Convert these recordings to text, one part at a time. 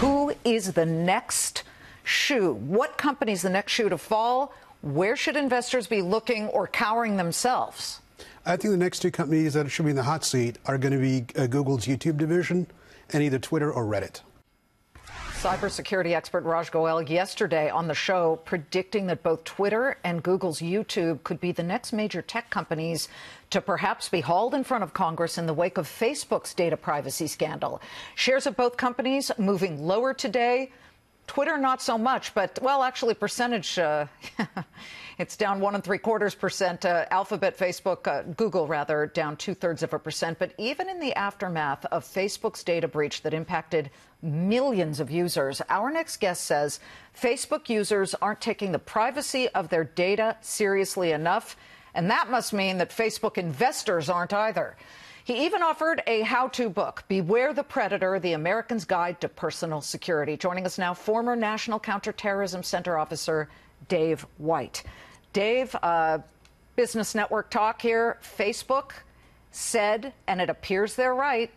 Who is the next shoe? What company's the next shoe to fall? Where should investors be looking or cowering themselves? I think the next two companies that should be in the hot seat are going to be Google's YouTube division and either Twitter or Reddit. Cybersecurity expert Raj Goel yesterday on the show predicting that both Twitter and Google's YouTube could be the next major tech companies to perhaps be hauled in front of Congress in the wake of Facebook's data privacy scandal. Shares of both companies moving lower today. Twitter not so much, but, well, actually percentage, it's down 1 3/4%. Alphabet, Facebook, Google, rather, down 2/3%. But even in the aftermath of Facebook's data breach that impacted millions of users, our next guest says Facebook users aren't taking the privacy of their data seriously enough. And that must mean that Facebook investors aren't either. He even offered a how-to book, Beware the Predator, The American's Guide to Personal Security. Joining us now, former National Counterterrorism Center officer Dave White. Dave, Business Network Talk here. Facebook said, and it appears they're right,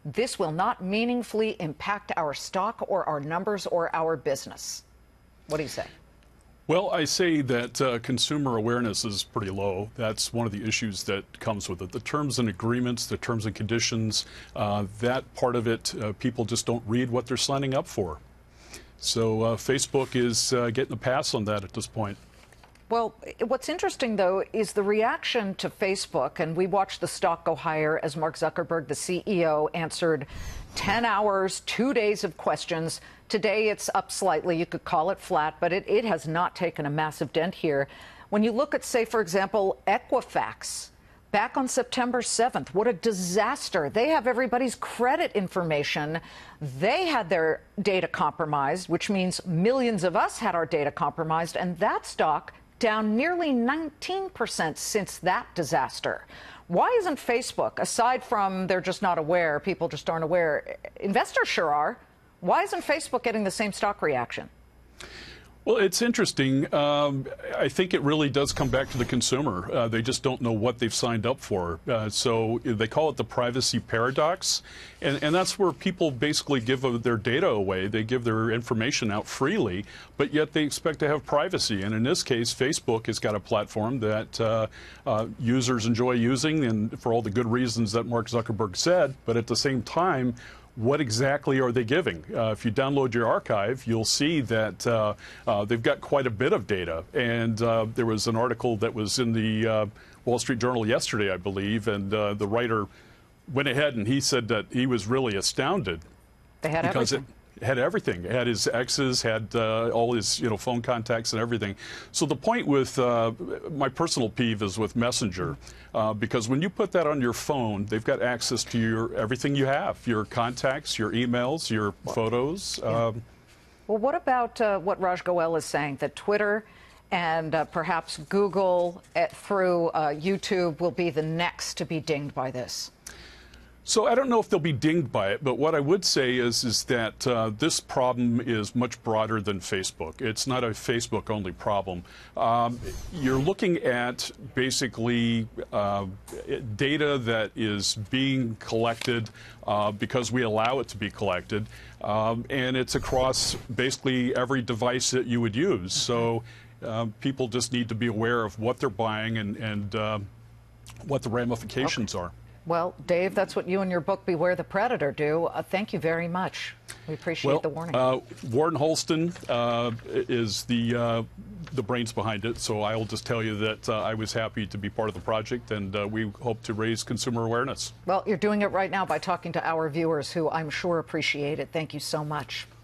this will not meaningfully impact our stock or our numbers or our business. What do you say? Well, I say that consumer awareness is pretty low. That's one of the issues that comes with it. The terms and agreements, the terms and conditions, that part of it, people just don't read what they're signing up for. So Facebook is getting a pass on that at this point. Well, what's interesting, though, is the reaction to Facebook, and we watched the stock go higher as Mark Zuckerberg, the CEO, answered 10 hours, 2 days of questions. Today, it's up slightly. You could call it flat, but it has not taken a massive dent here. When you look at, say, for example, Equifax, back on September 7th, what a disaster. They have everybody's credit information. They had their data compromised, which means millions of us had our data compromised, and that stock down nearly 19% since that disaster. Why isn't Facebook, aside from they're just not aware, people just aren't aware, investors sure are, why isn't Facebook getting the same stock reaction? Well, it's interesting. I think it really does come back to the consumer. They just don't know what they've signed up for. So they call it the privacy paradox. And that's where people basically give their data away. They give their information out freely, but yet they expect to have privacy. And in this case, Facebook has got a platform that users enjoy using, and for all the good reasons that Mark Zuckerberg said. But at the same time, what exactly are they giving? If you download your archive, you'll see that they've got quite a bit of data. And there was an article that was in the Wall Street Journal yesterday, I believe, and the writer went ahead and he said that he was really astounded. They had because everything. It had everything. It had his exes, had all his phone contacts and everything. So the point with my personal peeve is with Messenger, because when you put that on your phone, they've got access to your everything you have, your contacts, your emails, your photos. Yeah. Well, what about what Raj Goel is saying, that Twitter and perhaps Google through YouTube will be the next to be dinged by this? So I don't know if they'll be dinged by it, but what I would say is that this problem is much broader than Facebook. It's not a Facebook-only problem. You're looking at basically data that is being collected because we allow it to be collected, and it's across basically every device that you would use. So people just need to be aware of what they're buying and what the ramifications are. Well, Dave, that's what you and your book, Beware the Predator, do. Thank you very much. We appreciate the warning. Warren Holston is the brains behind it, so I'll just tell you that I was happy to be part of the project, and we hope to raise consumer awareness. Well, you're doing it right now by talking to our viewers, who I'm sure appreciate it. Thank you so much.